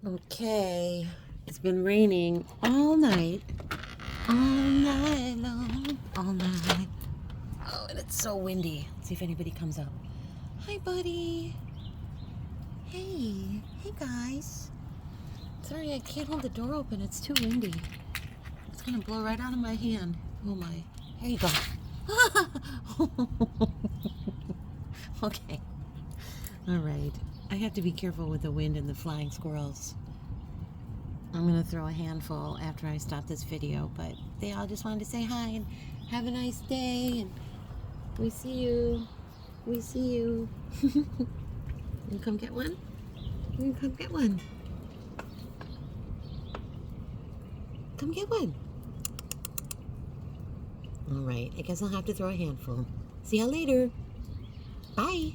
Okay, it's been raining all night long, all night. Oh, and it's so windy. Let's see if anybody comes up. Hi, buddy. Hey guys. Sorry, I can't hold the door open. It's too windy. It's gonna blow right out of my hand. Oh my. Here you go. Okay. All right. I have to be careful with the wind and the flying squirrels. I'm going to throw a handful after I stop this video, but they all just wanted to say hi and have a nice day, and we see you. We see you. You come get one? You come get one. Come get one. All right, I guess I'll have to throw a handful. See you later. Bye.